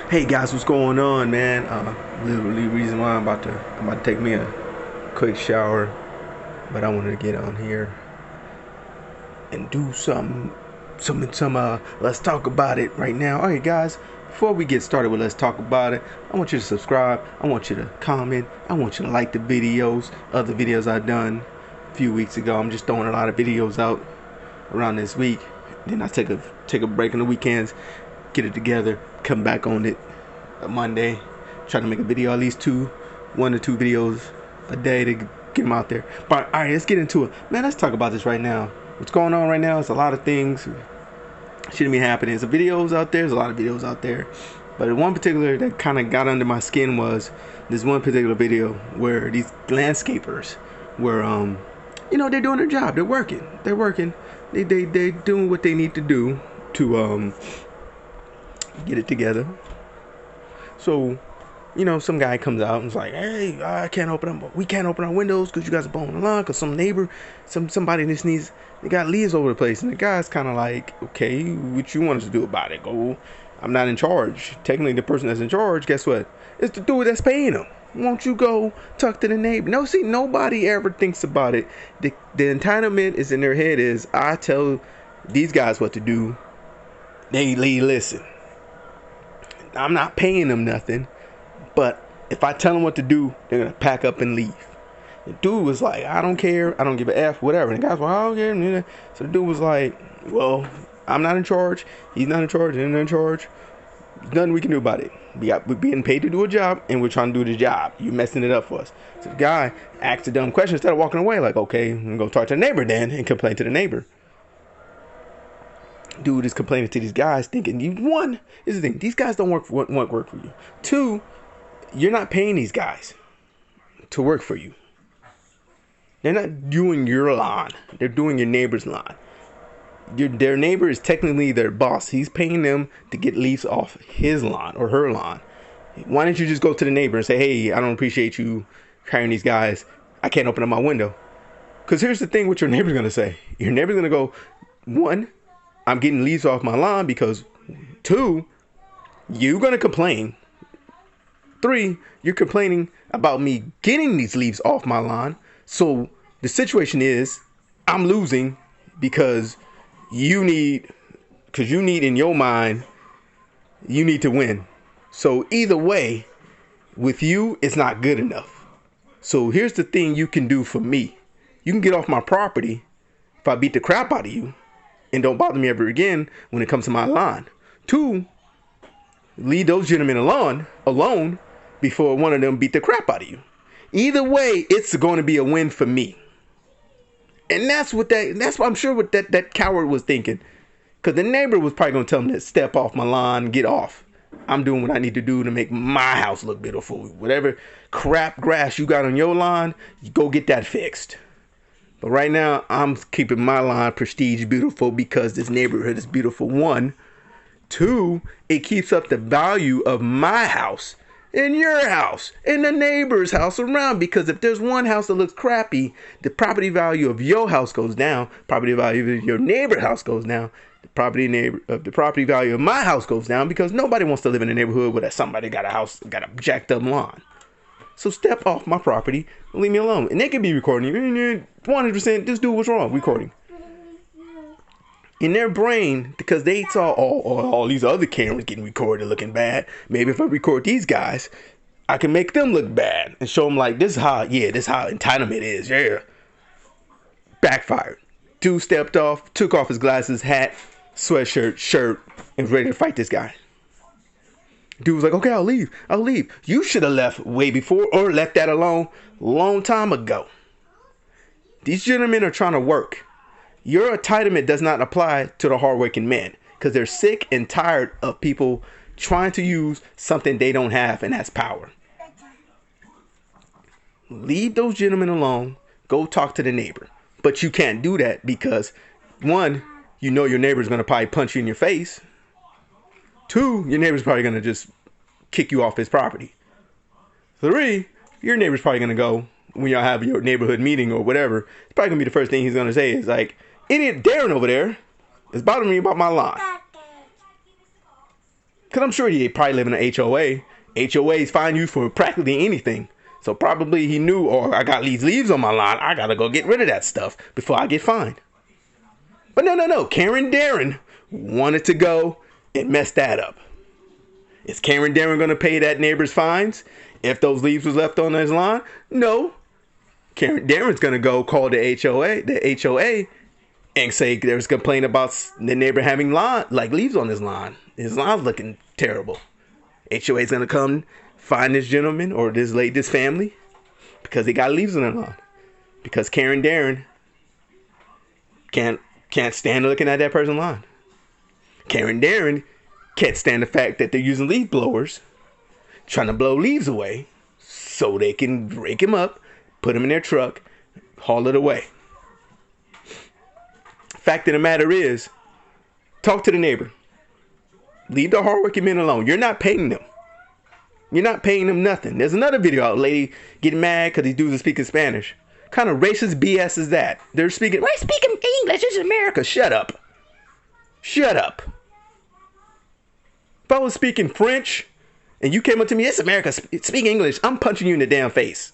Hey guys, what's going on, man? Literally, reason why I'm about to take me a quick shower, but I wanted to get on here and do some. Let's talk about it right now. All right, guys. Before we get started with let's talk about it, I want you to subscribe. I want you to comment. I want you to like the videos, other videos I've done a few weeks ago. I'm just throwing a lot of videos out around this week. Then I take a break on the weekends, get it together, come back on it Monday, try to make a video, at least 1 to 2 videos a day to get them out there. But all right, let's get into it, man. Let's talk about this right now. What's going on right now is a lot of things shouldn't be happening. There's videos out there. There's a lot of videos out there, but the one particular that kind of got under my skin was this one particular video where these landscapers were, they're doing their job. They're working. They doing what they need to do to get it together. So, some guy comes out and is like, "Hey, we can't open our windows because you guys are blowing the lawn because some neighbor, somebody just they got leaves over the place." And the guy's kind of like, "Okay, what you want us to do about it? Go, I'm not in charge. Technically, the person that's in charge, guess what? It's the dude that's paying them. Won't you go talk to the neighbor?" No, see, nobody ever thinks about it. The entitlement is in their head is, I tell these guys what to do. They listen. I'm not paying them nothing, but if I tell them what to do, they're gonna pack up and leave. The dude was like, "I don't care, I don't give a f, whatever." And the guy's like, "I don't care." So the dude was like, "Well, I'm not in charge. He's not in charge. He's not in charge. There's nothing we can do about it. We're being paid to do a job, and we're trying to do the job. You're messing it up for us." So the guy asked a dumb question instead of walking away, like, "Okay, I'm gonna go talk to the neighbor then and complain to the neighbor." Dude is complaining to these guys, thinking, one is the thing, these guys don't want work for you. Two, you're not paying these guys to work for you. They're not doing your lawn. They're doing your neighbor's lawn. Their neighbor is technically their boss. He's paying them to get leaves off his lawn or her lawn. Why don't you just go to the neighbor and say, "Hey, I don't appreciate you hiring these guys. I can't open up my window." Because here's the thing, what your neighbor's going to say. Your neighbor's going to go, one, "I'm getting leaves off my lawn because," two, "you're going to complain." Three, "you're complaining about me getting these leaves off my lawn. So the situation is I'm losing because you need in your mind, you need to win. So either way, with you, it's not good enough. So here's the thing you can do for me. You can get off my property if I beat the crap out of you and don't bother me ever again when it comes to my lawn. Two, leave those gentlemen alone before one of them beat the crap out of you. Either way, it's going to be a win for me. And that's what I'm sure what that coward was thinking. Because the neighbor was probably going to tell him to step off my lawn, get off. I'm doing what I need to do to make my house look beautiful. Whatever crap grass you got on your lawn, you go get that fixed. But right now, I'm keeping my lawn prestige beautiful because this neighborhood is beautiful. One. Two, it keeps up the value of my house in your house, in the neighbor's house around. Because if there's one house that looks crappy, the property value of your house goes down. Property value of your neighbor's house goes down. The property value of my house goes down because nobody wants to live in a neighborhood where somebody got a jacked up lawn. So step off my property and leave me alone. And they could be recording you. 100%. This dude was wrong recording. In their brain, because they saw all these other cameras getting recorded looking bad. Maybe if I record these guys, I can make them look bad and show them like, this is how entitlement is. Yeah. Backfired. Dude stepped off, took off his glasses, hat, sweatshirt, shirt, and was ready to fight this guy. Dude was like, "Okay, I'll leave. You should have left way before or left that alone long time ago. These gentlemen are trying to work. Your entitlement does not apply to the hardworking men because they're sick and tired of people trying to use something they don't have, and that's power. Leave those gentlemen alone. Go talk to the neighbor. But you can't do that because, one, your neighbor's going to probably punch you in your face. Two, your neighbor's probably going to just kick you off his property. Three, your neighbor's probably going to go, when y'all have your neighborhood meeting or whatever, it's probably going to be the first thing he's going to say is like, "Idiot Darren over there is bothering me about my lawn." Because I'm sure he probably live in an HOA. HOAs fine you for practically anything. So probably he knew, oh, I got these leaves on my lawn. I got to go get rid of that stuff before I get fined. But no. Karen Darren wanted to go and mess that up. Is Karen Darren going to pay that neighbor's fines if those leaves was left on his lawn? No. Karen Darren's going to go call the HOA, and say there's a complaint about the neighbor having leaves on his lawn. His lawn's looking terrible. HOA's going to come find this gentleman or this family because they got leaves on their lawn. Because Karen Darren can't stand looking at that person's lawn. Karen Darren can't stand the fact that they're using leaf blowers, trying to blow leaves away so they can rake them up, put them in their truck, haul it away. Fact of the matter is, talk to the neighbor. Leave the hardworking men alone. You're not paying them. You're not paying them nothing. There's another video out, lady getting mad because these dudes are speaking Spanish. What kind of racist BS is that? We're speaking English. It's America. Shut up. Shut up. If I was speaking French and you came up to me, it's America, speak English, I'm punching you in the damn face.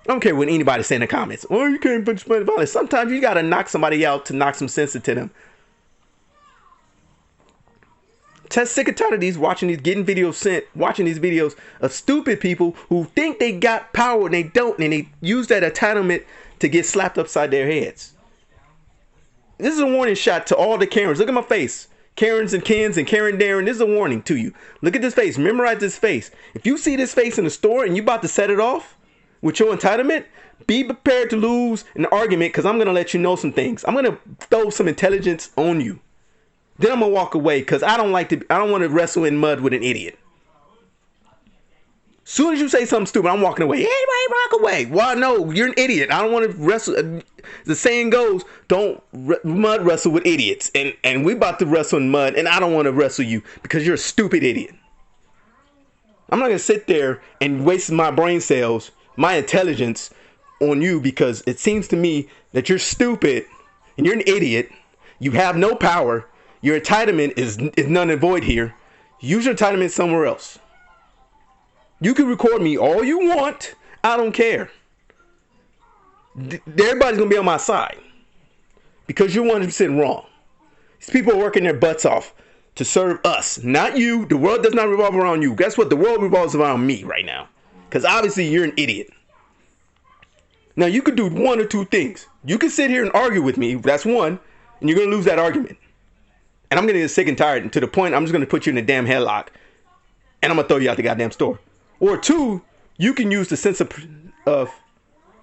I don't care what anybody say in the comments. Oh, you can't punch Spanish violence. Sometimes you got to knock somebody out to knock some sense into them. Just sick and tired of these watching these videos of stupid people who think they got power and they don't, and they use that entitlement to get slapped upside their heads. This is a warning shot to all the Karens. Look at my face. Karens and Kens and Karen Darren, this is a warning to you. Look at this face. Memorize this face. If you see this face in the store and you about to set it off with your entitlement, be prepared to lose an argument because I'm going to let you know some things. I'm going to throw some intelligence on you. Then I'm going to walk away because I don't want to wrestle in mud with an idiot. Soon as you say something stupid, I'm walking away. Anybody walk away. Well, no, you're an idiot. I don't want to wrestle. The saying goes, don't mud wrestle with idiots. And we about to wrestle in mud, and I don't want to wrestle you because you're a stupid idiot. I'm not going to sit there and waste my brain cells, my intelligence on you because it seems to me that you're stupid and you're an idiot. You have no power. Your entitlement is none and void here. Use your entitlement somewhere else. You can record me all you want. I don't care. Everybody's going to be on my side because you're 100% wrong. These people are working their butts off to serve us, not you. The world does not revolve around you. Guess what? The world revolves around me right now because obviously you're an idiot. Now, you could do one or two things. You can sit here and argue with me. That's one, and you're going to lose that argument. And I'm going to get sick and tired and to the point I'm just going to put you in a damn headlock and I'm going to throw you out the goddamn store. Or two, you can use the sense of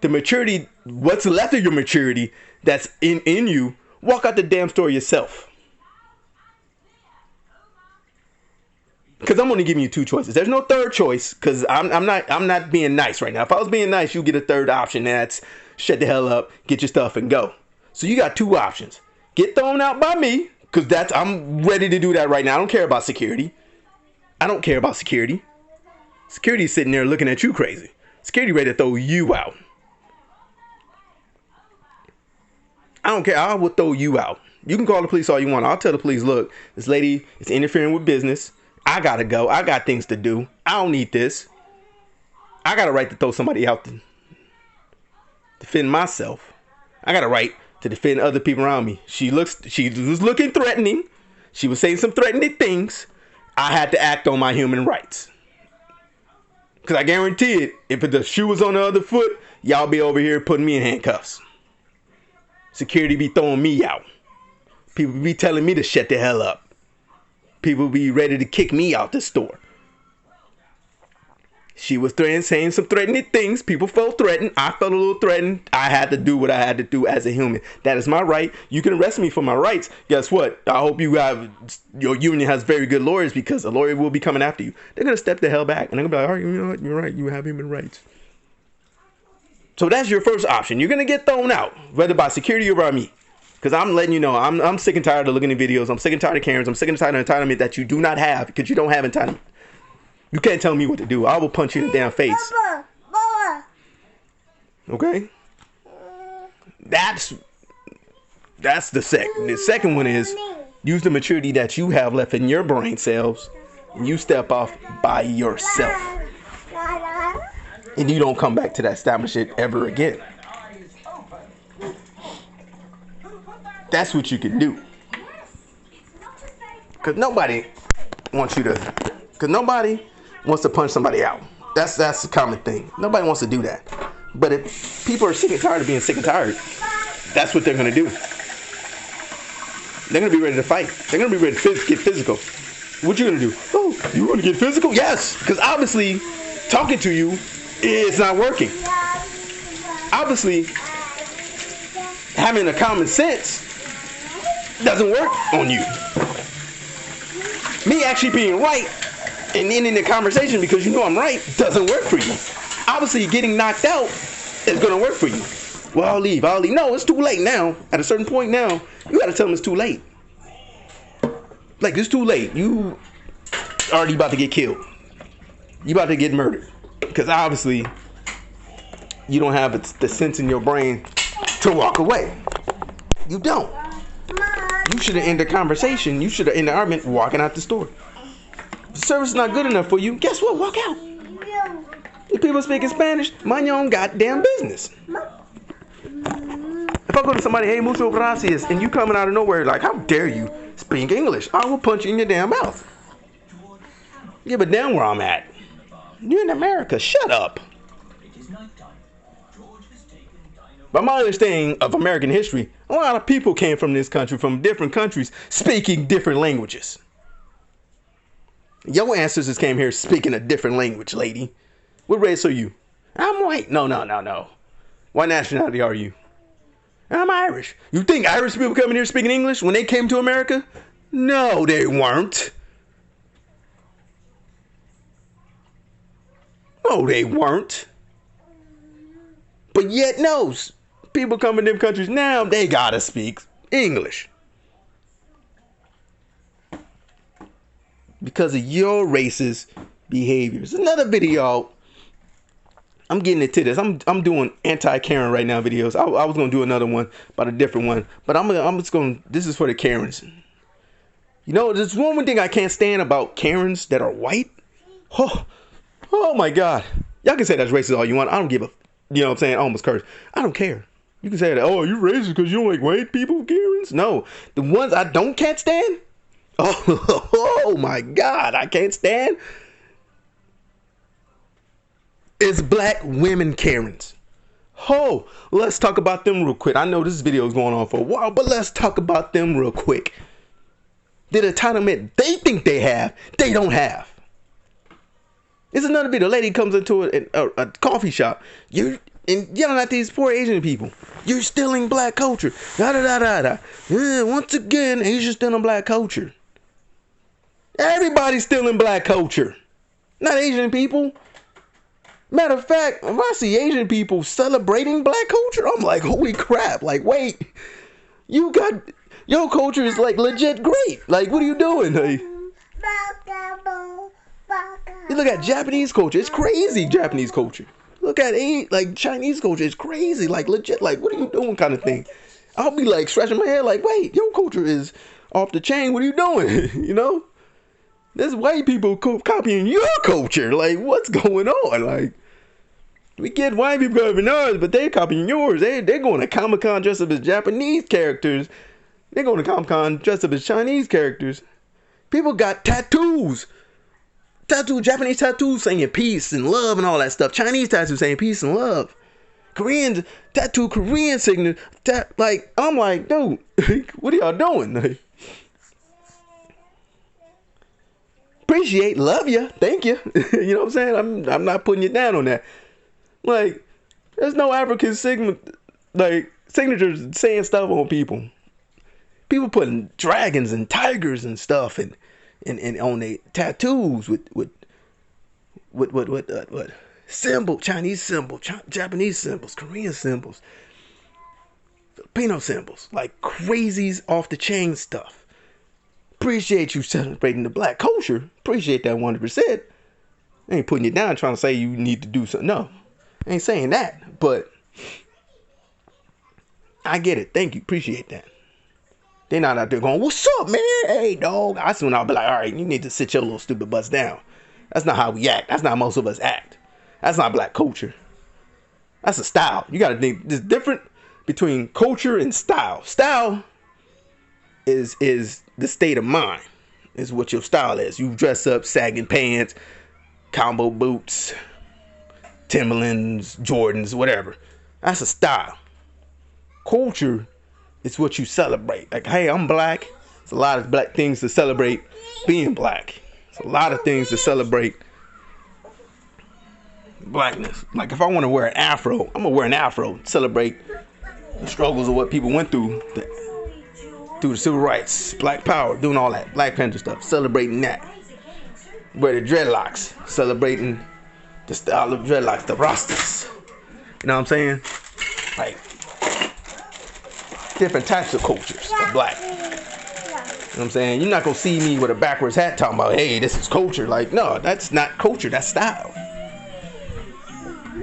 the maturity, what's left of your maturity that's in you, walk out the damn store yourself. Because I'm only giving you two choices. There's no third choice because I'm not being nice right now. If I was being nice, you get a third option. That's shut the hell up, get your stuff and go. So you got two options. Get thrown out by me because I'm ready to do that right now. I don't care about security. I don't care about security. Security's sitting there looking at you crazy. Security ready to throw you out. I don't care. I will throw you out. You can call the police all you want. I'll tell the police, look, this lady is interfering with business. I gotta go. I got things to do. I don't need this. I got a right to throw somebody out to defend myself. I got a right to defend other people around me. She was looking threatening. She was saying some threatening things. I had to act on my human rights. Because I guarantee it, if the shoe was on the other foot, y'all be over here putting me in handcuffs. Security be throwing me out. People be telling me to shut the hell up. People be ready to kick me out the store. She was saying some threatening things. People felt threatened. I felt a little threatened. I had to do what I had to do as a human. That is my right. You can arrest me for my rights. Guess what? I hope your union has very good lawyers because a lawyer will be coming after you. They're going to step the hell back. And they're going to be like, oh, you know what? You're right. You have human rights. So that's your first option. You're going to get thrown out, whether by security or by me. Because I'm letting you know, I'm sick and tired of looking at videos. I'm sick and tired of Karens. I'm sick and tired of entitlement that you do not have because you don't have entitlement. You can't tell me what to do. I will punch you in the damn face. Okay? That's the second. The second one is use the maturity that you have left in your brain cells and you step off by yourself, and you don't come back to that establishment ever again. That's what you can do. Because nobody wants you to, because nobody wants to punch somebody out. That's a common thing. Nobody wants to do that. But if people are sick and tired of being sick and tired, that's what they're going to do. They're going to be ready to fight. They're going to be ready to get physical. What you going to do? Oh, you want to get physical? Yes, because obviously talking to you is not working. Obviously, having a common sense doesn't work on you. Me actually being right and ending the conversation because you know I'm right doesn't work for you. Obviously, getting knocked out is going to work for you. Well, I'll leave. No, it's too late now. At a certain point now, you got to tell them it's too late. Like, it's too late. You already about to get killed. You about to get murdered. Because obviously, you don't have the sense in your brain to walk away. You don't. You should have ended the conversation. You should have ended the argument walking out the store. If the service is not good enough for you, guess what? Walk out. If people speaking Spanish, mind your own goddamn business. If I go to somebody, hey, mucho gracias, and you coming out of nowhere like, how dare you speak English? I will punch you in your damn mouth. Give a damn where I'm at. You're in America. Shut up. By my understanding of American history, a lot of people came from this country, from different countries, speaking different languages. Your ancestors came here speaking a different language, lady. What race are you? I'm white. No. What nationality are you? I'm Irish. You think Irish people coming here speaking English when they came to America? No, they weren't. No, they weren't. But yet, no. People come from them countries now, they gotta speak English. Because of your racist behaviors. Another video. I'm getting into this. I'm doing anti-Karen right now videos. I was gonna do another one about a different one, but I'm just gonna. This is for the Karens. You know, there's one thing I can't stand about Karens that are white. Oh my God. Y'all can say that's racist all you want. I don't give a. You know what I'm saying? I almost cursed. I don't care. You can say that. Oh, you're racist because you don't like white people, Karens. No, the ones I can't stand. Oh my God, I can't stand. It's black women Karens. Oh, let's talk about them real quick. I know this video is going on for a while, but let's talk about them real quick. The entitlement they think they have, they don't have. It's another video. A lady comes into a coffee shop. You're yelling at these poor Asian people. You're stealing black culture. Once again, Asians stealing black culture. Everybody's stealing black culture. Not Asian people. Matter of fact, if I see Asian people celebrating black culture, I'm like, holy crap. Like, wait, your culture is like legit great. Like, what are you doing? Like, you look at Japanese culture. It's crazy, Japanese culture. Look at like Chinese culture. It's crazy, like legit. Like, what are you doing kind of thing? I'll be like scratching my head like, wait, your culture is off the chain. What are you doing? You know? There's white people copying your culture. Like, what's going on? Like, we get white people copying ours, but they're copying yours. They're going to Comic-Con dressed up as Japanese characters. They're going to Comic-Con dressed up as Chinese characters. People got tattoos. Japanese tattoos saying peace and love and all that stuff. Chinese tattoos saying peace and love. Koreans tattoo Korean signature. Like, I'm like, dude, what are y'all doing? Like, appreciate, love you, thank you. You know what I'm saying? I'm not putting you down on that. Like, there's no African signatures saying stuff on people. People putting dragons and tigers and stuff and on their tattoos with symbol, Chinese symbol, Japanese symbols, Korean symbols, Filipino symbols, like crazies off the chain stuff. Appreciate you celebrating the black culture. Appreciate that 100%. I ain't putting you down trying to say you need to do something. No, I ain't saying that, but I get it. Thank you. Appreciate that. They not out there going, what's up, man? Hey, dog. That's when I'll be like, all right, you need to sit your little stupid butts down. That's not how we act. That's not how most of us act. That's not black culture. That's a style. You got to think, there's different between culture and style. Style is the state of mind. Is what your style is. You dress up, sagging pants, combo boots, Timberlands, Jordans, whatever. That's a style. Culture is what you celebrate. Like, hey, I'm black. It's a lot of black things to celebrate being black. It's a lot of things to celebrate blackness. Like, if I want to wear an afro, I'm gonna wear an afro. Celebrate the struggles of what people went through the civil rights, black power, doing all that Black Panther stuff, celebrating that. Wear the dreadlocks, celebrating the style of dreadlocks, the Rastas. You know what I'm saying? Like, different types of cultures of black. You know what I'm saying? You're not gonna see me with a backwards hat talking about, hey, this is culture. Like, no, that's not culture, that's style.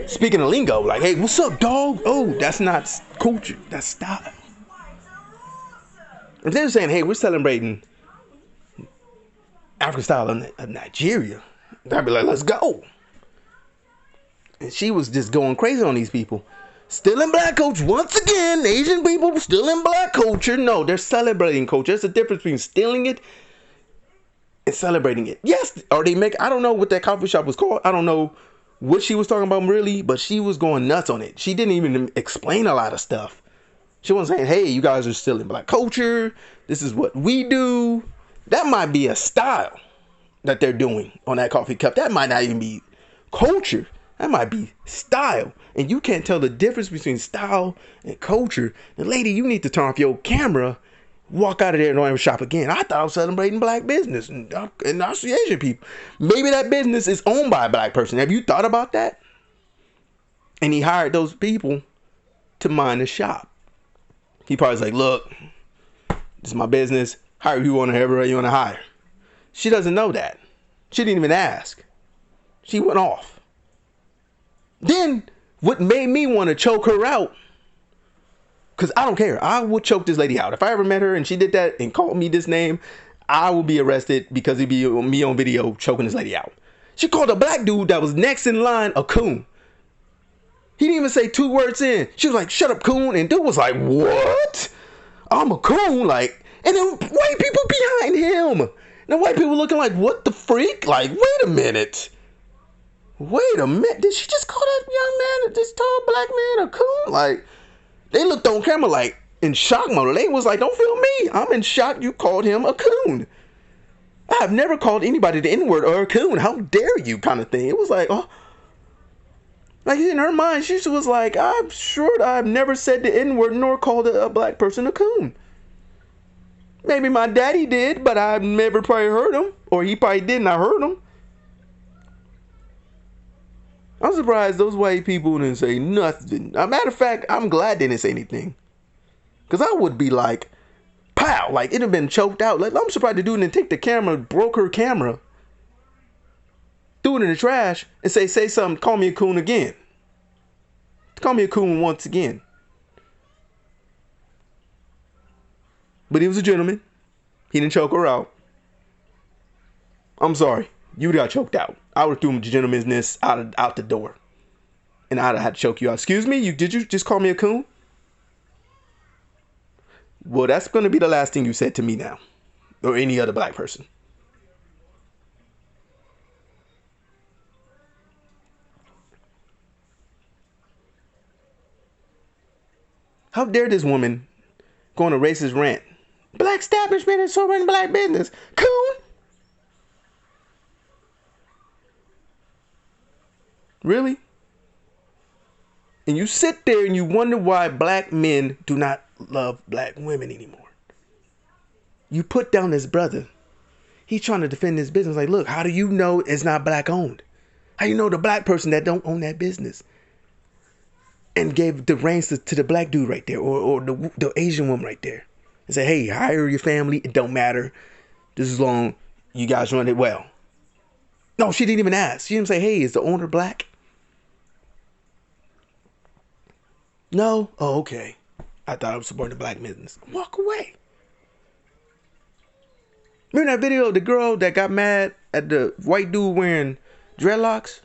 Speaking of lingo, like, hey, what's up, dog? Oh, that's not culture, that's style. If they're saying, hey, we're celebrating African style of Nigeria, I'd be like, let's go. And she was just going crazy on these people. Still in black culture. Once again, Asian people still in black culture. No, they're celebrating culture. There's a difference between stealing it and celebrating it. Yes, or they make, I don't know what that coffee shop was called. I don't know what she was talking about really, but she was going nuts on it. She didn't even explain a lot of stuff. She wasn't saying, hey, you guys are still in black culture. This is what we do. That might be a style that they're doing on that coffee cup. That might not even be culture. That might be style. And you can't tell the difference between style and culture. And lady, you need to turn off your camera, walk out of there and don't ever shop again. I thought I was celebrating black business and I see Asian people. Maybe that business is owned by a black person. Have you thought about that? And he hired those people to mind the shop. He probably was like, look, this is my business. Hire who you want to, whoever you want to hire. She doesn't know that. She didn't even ask. She went off. Then what made me want to choke her out, because I don't care. I would choke this lady out. If I ever met her and she did that and called me this name, I would be arrested because it'd be me on video choking this lady out. She called a black dude that was next in line a coon. He didn't even say 2 words in. She was like, shut up, coon. And dude was like, what? I'm a coon? Like, and then white people behind him. And the white people looking like, what the freak? Like, wait a minute. Wait a minute. Did she just call that young man, this tall black man, a coon? Like, they looked on camera like in shock mode. They was like, don't feel me. I'm in shock you called him a coon. I've never called anybody the N-word or a coon. How dare you kind of thing. It was like, oh. Like, in her mind, she was like, I'm sure I've never said the N-word nor called a black person a coon. Maybe my daddy did, but I've never probably heard him. Or he probably didn't, I heard him. I'm surprised those white people didn't say nothing. As a matter of fact, I'm glad they didn't say anything. Because I would be like, pow, like it'd have been choked out. Like, I'm surprised the dude didn't take the camera, broke her camera, threw it in the trash, and say something, call me a coon again. Call me a coon once again. But he was a gentleman. He didn't choke her out. I'm sorry. You got choked out. I would have threw him gentlemanness out the door. And I'd have had to choke you out. Excuse me? Did you just call me a coon? Well, that's going to be the last thing you said to me now. Or any other black person. How dare this woman go on a racist rant? Black establishment is so running black business. Coon? Really? And you sit there and you wonder why black men do not love black women anymore. You put down this brother. He's trying to defend his business. Like, look, how do you know it's not black owned? How you know the black person that don't own that business? And gave the reins to the black dude right there, or the Asian woman right there. And say, hey, hire your family. It don't matter. Just as long you guys run it well. No, she didn't even ask. She didn't say, hey, is the owner black? No? Oh, okay. I thought I was supporting the black business. Walk away. Remember that video of the girl that got mad at the white dude wearing dreadlocks?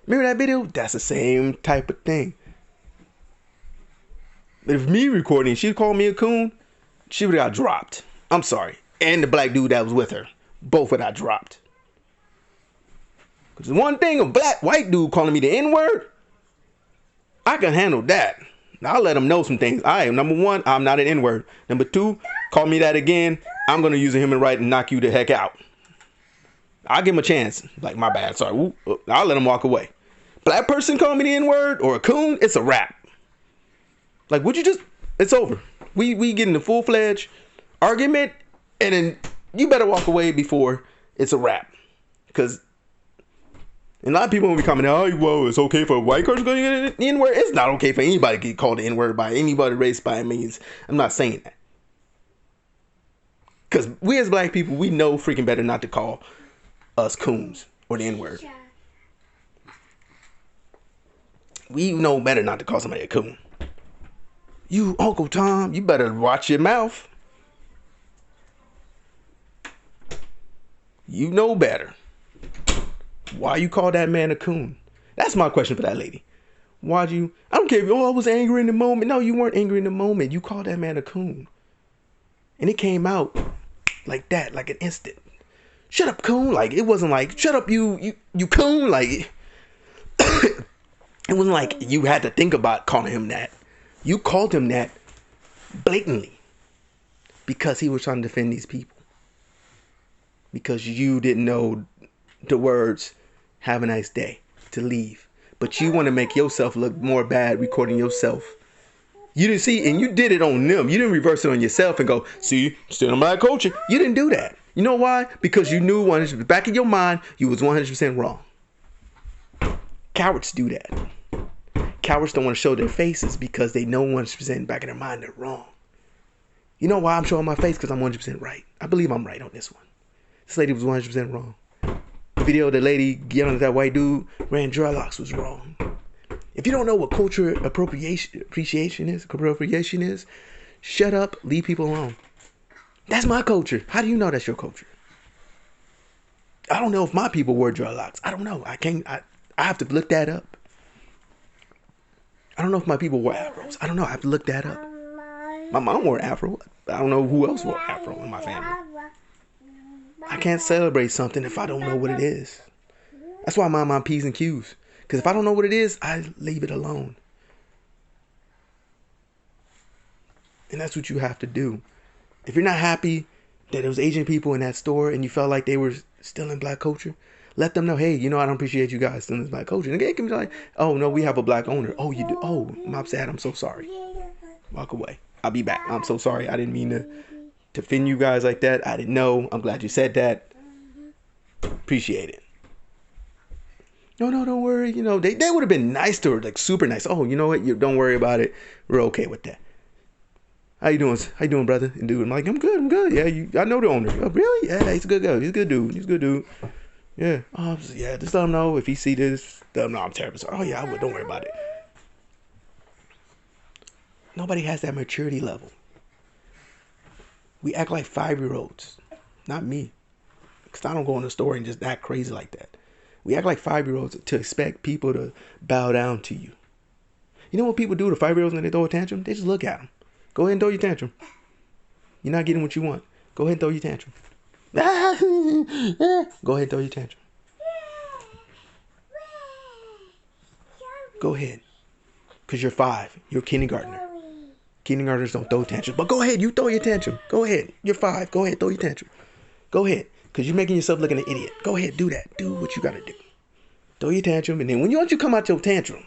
Remember that video? That's the same type of thing. But if me recording, she'd call me a coon, she would have got dropped. I'm sorry. And the black dude that was with her. Both would have got dropped. Because one thing, a white dude calling me the N-word, I can handle that. I'll let him know some things. Number one, I'm not an N-word. Number two, call me that again, I'm going to use a human right and knock you the heck out. I'll give him a chance. Like, my bad, sorry. Ooh, I'll let him walk away. Black person call me the N-word or a coon, it's a wrap. Like, would you just, it's over. We get in a full-fledged argument, and then you better walk away before it's a wrap. Because a lot of people will be coming out, oh, well, it's okay for a white person to get the N-word. It's not okay for anybody to get called the N-word by anybody race by means. I'm not saying that. Because we as black people, we know freaking better not to call us coons or the N-word. We know better not to call somebody a coon. You, Uncle Tom, you better watch your mouth. You know better. Why you call that man a coon? That's my question for that lady. Why'd you, I don't care if I was angry in the moment. No, you weren't angry in the moment. You called that man a coon. And it came out like that, like an instant. Shut up, coon. Like, it wasn't like, shut up, you coon. Like, it wasn't like you had to think about calling him that. You called him that blatantly because he was trying to defend these people. Because you didn't know the words, have a nice day, to leave. But you want to make yourself look more bad recording yourself. You didn't see, and you did it on them. You didn't reverse it on yourself and go, see, still in my culture. You didn't do that. You know why? Because you knew 100%, back in your mind, you was 100% wrong. Cowards do that. Cowards don't want to show their faces because they know 100% back in their mind they're wrong. You know why I'm showing my face? Because I'm 100% right. I believe I'm right on this one. This lady was 100% wrong. The video of the lady yelling at that white dude wearing dreadlocks was wrong. If you don't know what culture appropriation is, shut up, leave people alone. That's my culture. How do you know that's your culture? I don't know if my people wore dreadlocks. I don't know. I have to look that up. I don't know if my people wore afros. I don't know. I have to look that up. My mom wore an afro. I don't know who else wore afro in my family. I can't celebrate something if I don't know what it is. That's why I mind my P's and Q's. Because if I don't know what it is, I leave it alone. And that's what you have to do. If you're not happy that there was Asian people in that store and you felt like they were still in black culture, let them know, hey, you know, I don't appreciate you guys still in black culture. And they can be like, oh, no, we have a black owner. Oh, you do? Oh, my bad. I'm so sorry. Walk away. I'll be back. I'm so sorry. I didn't mean to offend you guys like that. I didn't know. I'm glad you said that. Appreciate it. No, don't worry. You know, they would have been nice to her, like super nice. Oh, you know what? Don't worry about it. We're okay with that. How you doing, brother? And dude, I'm like, I'm good. Yeah, I know the owner. Oh, really? Yeah, he's a good guy. He's a good dude. Yeah. Oh, yeah, just let him know if he see this. Let him know I'm terrible. So, oh, yeah, I would. Don't worry about it. Nobody has that maturity level. We act like 5-year-olds. Not me. Because I don't go in the store and just act crazy like that. We act like 5-year-olds to expect people to bow down to you. You know what people do to 5-year-olds when they throw a tantrum? They just look at them. Go ahead and throw your tantrum. You're not getting what you want. Go ahead and throw your tantrum. Go ahead and throw your tantrum. Go ahead. Because you're 5. You're a kindergartner. Kindergartners don't throw tantrums. But go ahead. You throw your tantrum. Go ahead. You're 5. Go ahead. Throw your tantrum. Go ahead. Because you're making yourself look like an idiot. Go ahead. Do that. Do what you got to do. Throw your tantrum. And then once you come out your tantrum,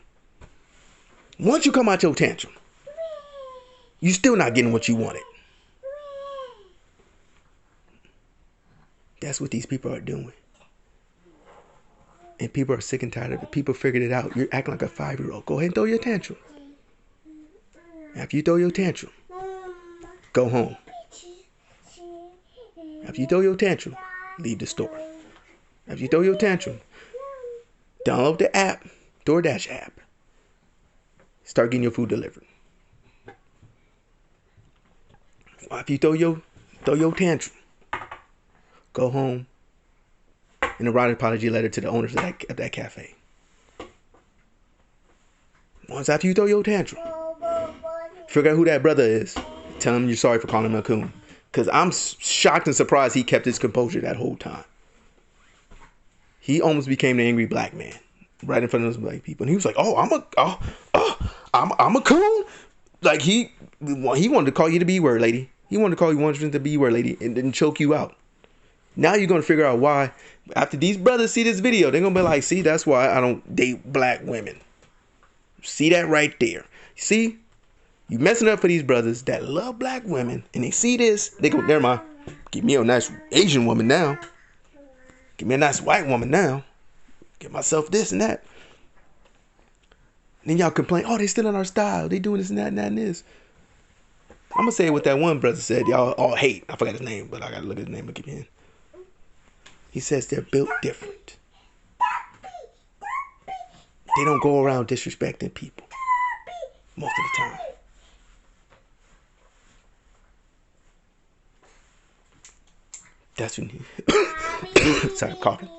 you're still not getting what you wanted. That's what these people are doing. And people are sick and tired of it. People figured it out. You're acting like a 5-year-old. Go ahead and throw your tantrum. After you throw your tantrum, go home. After you throw your tantrum, leave the store. After you throw your tantrum, download the app, DoorDash app. Start getting your food delivered. After you throw your tantrum, go home and write an apology letter to the owners of that cafe. Once after you throw your tantrum, figure out who that brother is. Tell him you're sorry for calling him a coon. Because I'm shocked and surprised he kept his composure that whole time. He almost became the angry black man right in front of those black people. And he was like, oh, I'm a coon? Like, he wanted to call you the B-word lady. He wanted to call you 100% the B-word lady and then choke you out. Now you're going to figure out why. After these brothers see this video, they're going to be like, see, that's why I don't date black women. See that right there. See? You messing up for these brothers that love black women, and they see this, they go, never mind, give me a nice Asian woman now. Give me a nice white woman now. Get myself this and that. And then y'all complain, oh, they still in our style. They doing this and that and that and this. I'm going to say what that one brother said. Y'all all hate. I forgot his name, but I got to look at his name again. He says they're built different. They don't go around disrespecting people most of the time. That's what you need. Sorry, coughing.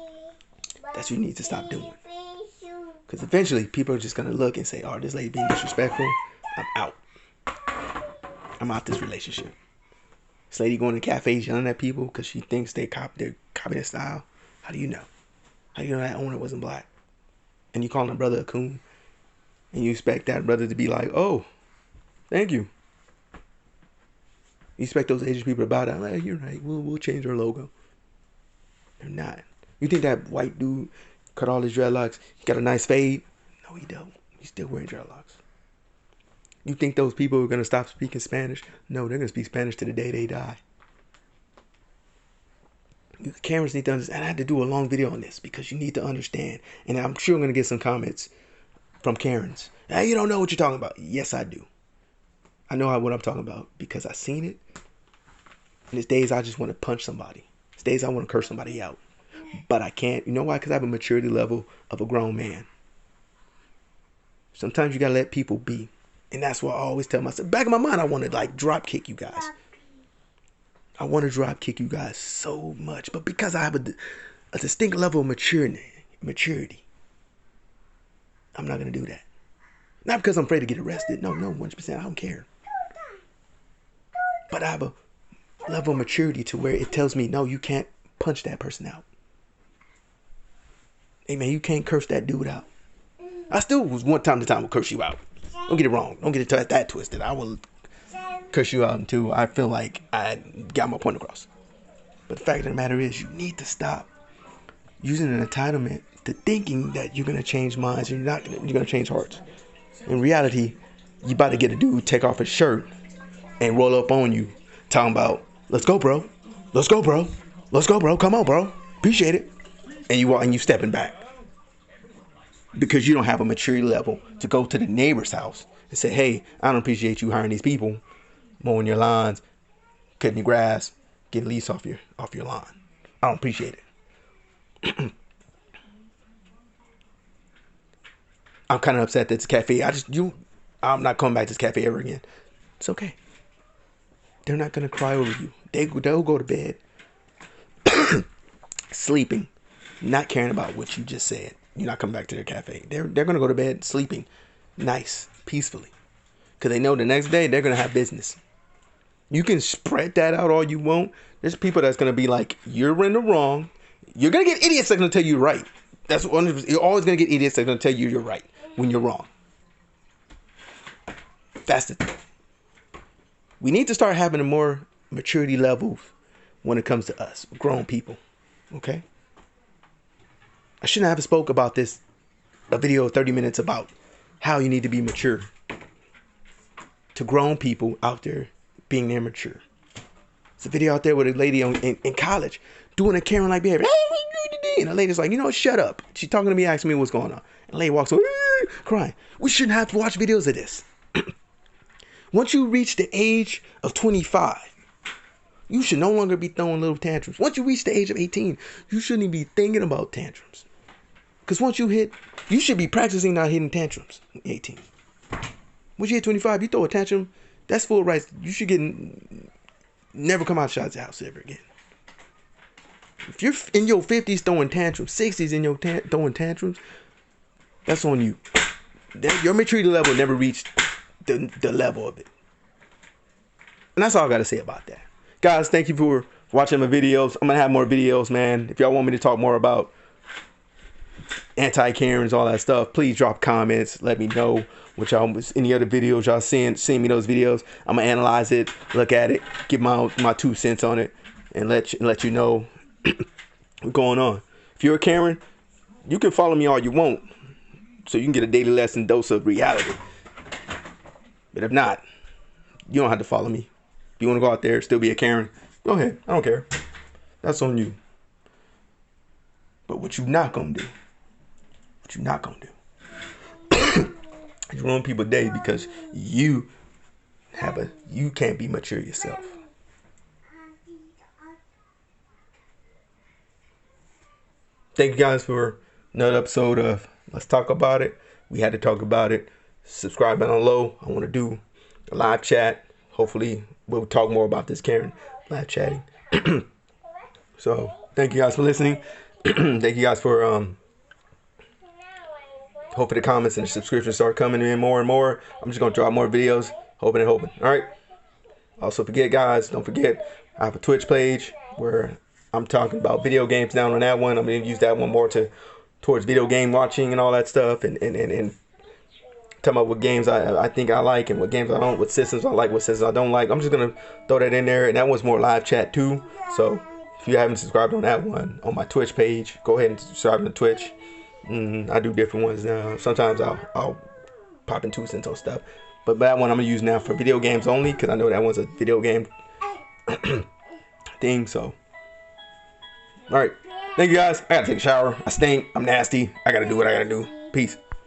That's what you need to stop doing. Because eventually people are just going to look and say, oh, this lady being disrespectful. I'm out. I'm out this relationship. This lady going to cafes yelling at people because she thinks they're copying their style. How do you know? How do you know that owner wasn't black? And you calling a brother a coon. And you expect that brother to be like, oh, thank you. You expect those Asian people to bow down. Like, you're right. We'll change our logo. They're not. You think that white dude cut all his dreadlocks? He got a nice fade? No, he don't. He's still wearing dreadlocks. You think those people are going to stop speaking Spanish? No, they're going to speak Spanish to the day they die. The Karens need to understand. And I had to do a long video on this because you need to understand. And I'm sure I'm going to get some comments from Karens. Hey, you don't know what you're talking about. Yes, I do. I know what I'm talking about because I seen it. And there's days I just want to punch somebody. There's days I want to curse somebody out. But I can't. You know why? Because I have a maturity level of a grown man. Sometimes you got to let people be. And that's why I always tell myself, back in my mind, I want to like drop kick you guys. I want to drop kick you guys so much. But because I have a distinct level of maturity, I'm not going to do that. Not because I'm afraid to get arrested. No, 100%. I don't care. But I have a level of maturity to where it tells me, no, you can't punch that person out. Hey, man, you can't curse that dude out. I still was one time to time will curse you out. Don't get it wrong. Don't get it that twisted. I will curse you out until I feel like I got my point across. But the fact of the matter is, you need to stop using an entitlement to thinking that you're going to change minds and you're going to change hearts. In reality, you about to get a dude take off his shirt and roll up on you talking about, let's go, bro. Let's go, bro. Let's go, bro. Come on, bro. Appreciate it. And you stepping back. Because you don't have a maturity level to go to the neighbor's house and say, hey, I don't appreciate you hiring these people, mowing your lawns, cutting your grass, getting leaves off your lawn. I don't appreciate it. I'm kind of upset that this cafe, I'm not coming back to this cafe ever again. It's okay. They're not going to cry over you. They'll go to bed sleeping, not caring about what you just said. You're not coming back to their cafe. They're going to go to bed sleeping nice, peacefully. Because they know the next day they're going to have business. You can spread that out all you want. There's people that's going to be like, you're in the wrong. You're going to get idiots that are going to tell you right. That's one. You're always going to get idiots that are going to tell you you're right when you're wrong. That's the thing. We need to start having a more maturity level when it comes to us, grown people. Okay? I shouldn't have spoke about this, a video of 30 minutes about how you need to be mature. To grown people out there being immature. It's a video out there with a lady in college doing a Karen like behavior. And the lady's like, you know, shut up. She's talking to me, asking me what's going on. And the lady walks away crying. We shouldn't have to watch videos of this. Once you reach the age of 25, you should no longer be throwing little tantrums. Once you reach the age of 18, you shouldn't even be thinking about tantrums. Because once you should be practicing not hitting tantrums at 18. Once you hit 25, you throw a tantrum, that's full rights. You should never come out of the house ever again. If you're in your 50s throwing tantrums, 60s in your throwing tantrums, that's on you. Your maturity level never reached the level of it. And that's all I got to say about that. Guys, thank you for watching my videos. I'm going to have more videos, man. If y'all want me to talk more about anti-Karens, all that stuff, please drop comments. Let me know what y'all, any other videos y'all send me those videos. I'm going to analyze it, look at it, give my 2 cents on it, and let you know what's going on. If you're a Karen, you can follow me all you want, so you can get a daily lesson dose of reality. But if not, you don't have to follow me. If you want to go out there, still be a Karen, go ahead. I don't care. That's on you. But what you not gonna do? What you not gonna do? You ruin people's day because you can't be mature yourself. Thank you guys for another episode of Let's Talk About It. We had to talk about it. Subscribe down low. I want to do a live chat. Hopefully we'll talk more about this Karen live chatting. So thank you guys for listening. Thank you guys for hoping the comments and the subscriptions start coming in more and more. I'm just gonna drop more videos, hoping. All right. Also forget, guys, don't forget I have a Twitch page where I'm talking about video games down on that one. I'm gonna use that one more towards video game watching and all that stuff, and talking about what games I think I like and what games I don't, what systems I like, what systems I don't like. I'm just gonna throw that in there, and that one's more live chat too. So if you haven't subscribed on that one, on my Twitch page, go ahead and subscribe to Twitch. I do different ones now. Sometimes I'll pop in 2 cents on stuff, but that one I'm gonna use now for video games only, because I know that one's a video game thing. So all right, thank you guys. I gotta take a shower. I stink. I'm nasty. I gotta do what I gotta do. Peace.